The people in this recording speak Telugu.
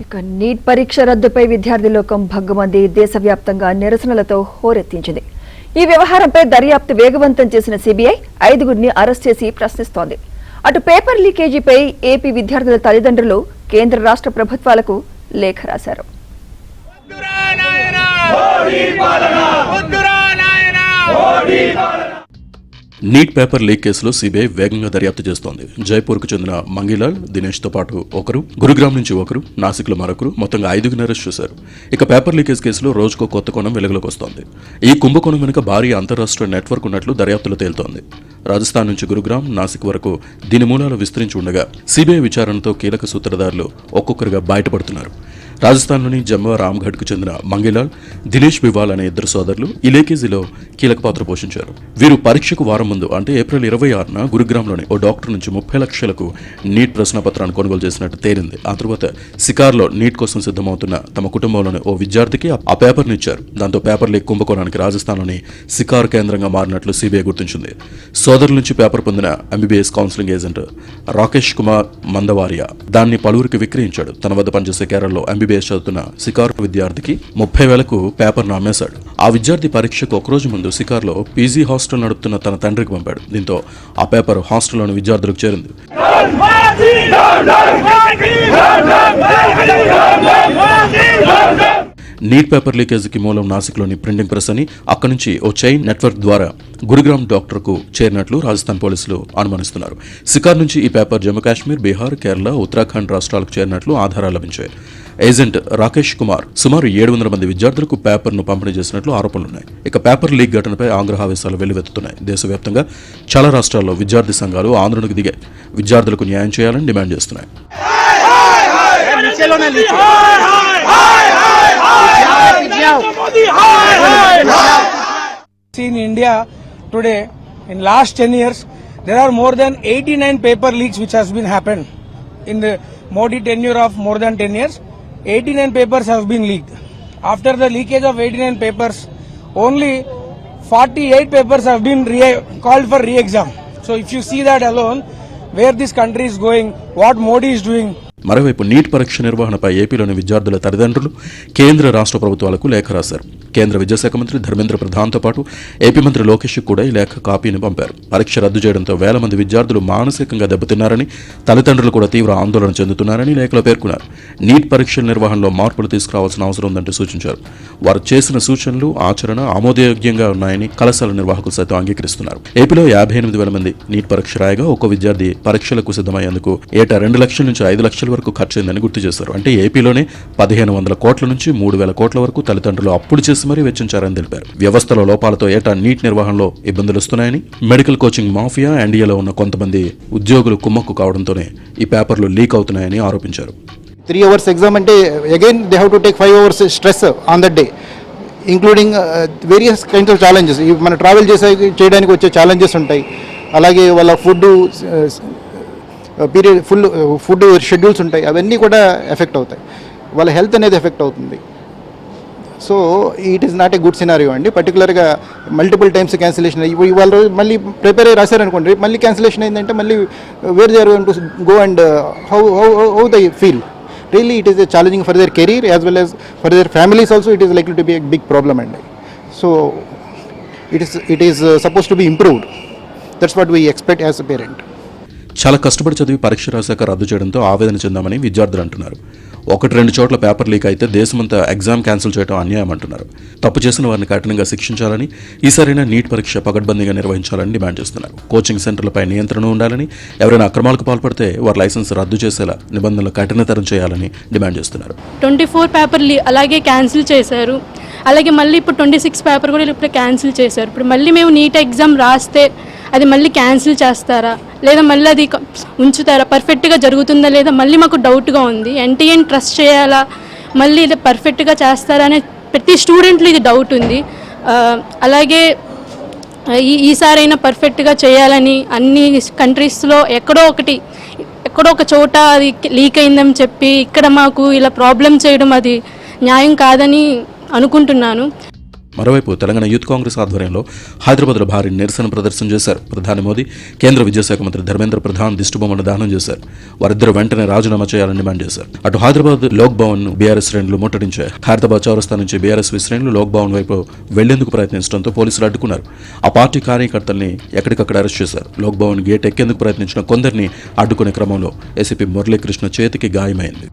ఇక నీట్ పరీక్ష రద్దుపై విద్యార్థి లోకం భగ్గుమంది దేశవ్యాప్తంగా నిరసనలతో హోరెత్తించింది. ఈ వ్యవహారంపై దర్యాప్తు వేగవంతం చేసిన సిబిఐ 5గురిని అరెస్ట్ చేసి ప్రశ్నిస్తోంది. అటు పేపర్ లీకేజీపై ఏపీ విద్యార్థుల తల్లిదండ్రులు కేంద్ర రాష్ట్ర ప్రభుత్వాలకు లేఖ రాశారు. నీట్ పేపర్ లీక్ కేసులో సిబిఐ వేగంగా దర్యాప్తు చేస్తోంది. జైపూర్కు చెందిన మంగిలాల్, దినేష్తో పాటు ఒకరు, గురుగ్రామ్ నుంచి ఒకరు, నాసిక్లో మరొకరు, మొత్తంగా 5గురిని అరెస్ట్ చేశారు. ఇక పేపర్ లీకేజ్ కేసులో రోజుకో కొత్త కోణం వెలుగులోకి వస్తోంది. ఈ కుంభకోణం వెనుక భారీ అంతర్రాష్ట్రీయ నెట్వర్క్ ఉన్నట్లు దర్యాప్తులో తేలుతోంది. రాజస్థాన్ నుంచి గురుగ్రామ్, నాసిక్ వరకు దీని మూలాలు విస్తరించి ఉండగా సిబిఐ విచారణతో కీలక సూత్రధారులు ఒక్కొక్కరుగా బయటపడుతున్నారు. రాజస్థాన్లోని జమ్వా రామ్గఢ్కు చెందిన మంగిలాల్, దినేష్ బివాల్ అనే ఇద్దరు సోదరులు ఈ లీకేజీలో కీలక పాత్ర పోషించారు. వీరు పరీక్షకు వారం ముందు అంటే ఏప్రిల్ 26న గురుగ్రామ్లోని ఓ డాక్టర్ నుంచి 30 లక్షలకు నీట్ ప్రశ్నపత్రాన్ని కొనుగోలు చేసినట్టు తేలింది. ఆ తర్వాత సికార్లో నీట్ కోసం సిద్ధమవుతున్న తమ కుటుంబంలోని ఓ విద్యార్థికి ఆ పేపర్ని ఇచ్చారు. దాంతో పేపర్ లీక్ కుంభకోణానికి రాజస్థాన్లోని సికార్ కేంద్రంగా మారినట్లు సిబిఐ గుర్తించింది. సోదరుల నుంచి పేపర్ పొందిన MBBS counselling agent Rakesh Kumar Mandavariya దాన్ని పలువురికి విక్రయించాడు. తన వద్ద పనిచేసే కేరళలో ఎంబీబీఎస్ చదువుతున్న సికార్ విద్యార్థికి 30,000కు పేపర్ను అమ్మేశాడు. ఆ విద్యార్థి పరీక్షకు ఒకరోజు ముందు సికార్లో పీజీ హాస్టల్ నడుపుతున్న తన తండ్రికి పంపాడు. దీంతో ఆ పేపర్ హాస్టల్లోని విద్యార్థులకు చేరింది. నీట్ పేపర్ లీకేజీకి మూలం నాసిక్లోని ప్రింటింగ్ ప్రెస్ అని, అక్కడి నుంచి ఓ చైన్ నెట్వర్క్ ద్వారా గురుగ్రామ్ డాక్టర్కు చేరినట్లు రాజస్థాన్ పోలీసులు అనుమానిస్తున్నారు. సికార్ నుంచి ఈ పేపర్ జమ్మూ కాశ్మీర్, బీహార్, కేరళ, ఉత్తరాఖండ్ రాష్ట్రాలకు చేరినట్లు ఆధారాలు లభించాయి. ఏజెంట్ రాకేష్ కుమార్ సుమారు 700 మంది విద్యార్థులకు పేపర్ను పంపిణీ చేసినట్లు ఆరోపణలున్నాయి. ఇక పేపర్ లీక్ ఘటనపై ఆగ్రహావేశాలు వెల్లువెత్తుతున్నాయి. దేశవ్యాప్తంగా చాలా రాష్ట్రాల్లో విద్యార్థి సంఘాలు ఆందోళనకు దిగాయి. విద్యార్థులకు న్యాయం చేయాలని డిమాండ్ చేస్తున్నాయి. In India today, in last 10 years, there are more than 89 paper leaks which has been happened. In the Modi tenure of more than 10 years, 89 papers have been leaked. After the leakage of 89 papers, only 48 papers have been called for re-exam. So if you see that alone, where this country is going, what Modi is doing. మరోవైపు నీట్ పరీక్ష నిర్వహణపై ఏపీలోని విద్యార్థుల తల్లిదండ్రులు కేంద్ర రాష్ట్ర ప్రభుత్వాలకు లేఖ రాశారు. కేంద్ర విద్యాశాఖ మంత్రి ధర్మేంద్ర ప్రధాన్తో పాటు ఏపీ మంత్రి లోకేష్ కూడా ఈ లేఖ కాపీని పంపారు. పరీక్ష రద్దు చేయడంతో వేల మంది విద్యార్థులు మానసికంగా దెబ్బతిన్నారని, తల్లిదండ్రులు కూడా తీవ్ర ఆందోళన చెందుతున్నారని లేఖలో పేర్కొన్నారు. నీట్ పరీక్షల నిర్వహణలో మార్పులు తీసుకురావాల్సిన అవసరం ఉందంటూ సూచించారు. వారు చేసిన సూచనలు, ఆచరణ ఆమోదయోగ్యంగా ఉన్నాయని కళాశాల నిర్వాహకులు సైతం అంగీకరిస్తున్నారు. ఏపీలో 58,000 మంది నీట్ పరీక్ష రాయగా ఒక్కో విద్యార్థి పరీక్షలకు సిద్ధమయ్యేందుకు ఏటా 2 లక్షల నుంచి 5 లక్షల వరకు ఖర్చయిందని గుర్తు చేశారు. అంటే ఏపీలోనే 1,500 కోట్ల నుంచి 3,000 కోట్ల వరకు తల్లిదండ్రులు అప్పులు చేసి మరీ వెచ్చించారని తెలిపారు. వ్యవస్థలో లోపాలతో ఏటా నీట్ నిర్వహణలో ఇబ్బందులు వస్తున్నాయని, మెడికల్ కోచింగ్ మాఫియా, ఎన్డీఏలో ఉన్న కొంతమంది ఉద్యోగులు కుమ్మక్కు కావడంతోనే ఈ పేపర్లు లీక్ అవుతున్నాయని ఆరోపించారు. 3 hours exam అంటే again they have to take 5 hours stress on that day, including various kinds of challenges. మన ట్రావెల్ చేయడానికి వచ్చే ఛాలెంజెస్ ఉంటాయి. అలాగే వాళ్ళ ఫుడ్ షెడ్యూల్స్ ఉంటాయి. అవన్నీ కూడా ఎఫెక్ట్ అవుతాయి. వాళ్ళ హెల్త్ అనేది ఎఫెక్ట్ అవుతుంది. So it is not a good scenario అండి. పర్టికులర్గా మల్టిపుల్ టైమ్స్ క్యాన్సిలేషన్ ఇవాళ మళ్ళీ ప్రిపేర్ అయ్యి రాశారనుకోండి, మళ్ళీ క్యాన్సిలేషన్ అయిందంటే మళ్ళీ where they are going to go and how they feel. Really, it is a challenging for their career as well as for their families also. It is likely to be a big problem, and so it is supposed to be improved. That's what we expect as a parent. చాలా కష్టపడి చదివి పరీక్ష రాశాక రద్దు చేయడంతో ఆవేదన చెందామని విద్యార్థులు అంటున్నారు. 1-2 చోట్ల పేపర్ లీక్ అయితే దేశమంతా ఎగ్జామ్ క్యాన్సిల్ చేయడం అన్యాయం అంటున్నారు. తప్పు చేసిన వారిని కఠినంగా శిక్షించాలని, ఈసారైనా నీట్ పరీక్ష పకడ్బందీగా నిర్వహించాలని డిమాండ్ చేస్తున్నారు. కోచింగ్ సెంటర్లపై నియంత్రణ ఉండాలని, ఎవరైనా అక్రమాలకు పాల్పడితే వారి లైసెన్స్ రద్దు చేసేలా నిబంధనలు కఠినతరం చేయాలని డిమాండ్ చేస్తున్నారు. 24 పేపర్ అలాగే క్యాన్సిల్ చేశారు. అలాగే మళ్ళీ ఇప్పుడు 26 పేపర్ కూడా ఇప్పుడు క్యాన్సిల్ చేశారు. ఇప్పుడు మళ్ళీ మేము నీట్ ఎగ్జామ్ రాస్తే అది మళ్ళీ క్యాన్సిల్ చేస్తారా, లేదా మళ్ళీ అది ఉంచుతారా, పర్ఫెక్ట్గా జరుగుతుందా లేదా మళ్ళీ మాకు డౌట్గా ఉంది. ఎన్టీఏని ట్రస్ట్ చేయాలా, మళ్ళీ ఇది పర్ఫెక్ట్గా చేస్తారా అనే ప్రతి స్టూడెంట్లో ఇది డౌట్ ఉంది. అలాగే ఈసారైనా పర్ఫెక్ట్గా చేయాలని అన్ని కంట్రీస్లో ఎక్కడో ఒక చోట అది లీక్ అయిందని చెప్పి ఇక్కడ మాకు ఇలా ప్రాబ్లం చేయడం అది న్యాయం కాదని అనుకుంటున్నాను. మరోవైపు తెలంగాణ యూత్ కాంగ్రెస్ ఆధ్వర్యంలో హైదరాబాద్లో భారీ నిరసన ప్రదర్శన చేశారు. ప్రధాని మోదీ, కేంద్ర విద్యాశాఖ మంత్రి ధర్మేంద్ర ప్రధాన్ దిష్టిబొమ్మను దహనం చేశారు. వారిద్దరూ వెంటనే రాజీనామా చేయాలని డిమాండ్ చేశారు. అటు హైదరాబాద్ లోక్ భవన్ బీఆర్ఎస్ శ్రేణులు ముట్టడించాయి. ఖైరతాబాద్ చౌరస్తా నుంచి బీఆర్ఎస్ శ్రేణులు లోక్ భవన్ వైపు వెళ్లేందుకు ప్రయత్నించడంతో పోలీసులు అడ్డుకున్నారు. ఆ పార్టీ కార్యకర్తల్ని ఎక్కడికక్కడ అరెస్ట్ చేశారు. లోక్ భవన్ గేట్ ఎక్కేందుకు ప్రయత్నించిన కొందరిని అడ్డుకునే క్రమంలో ఏసీపీ మురళీకృష్ణ చేతికి గాయమైంది.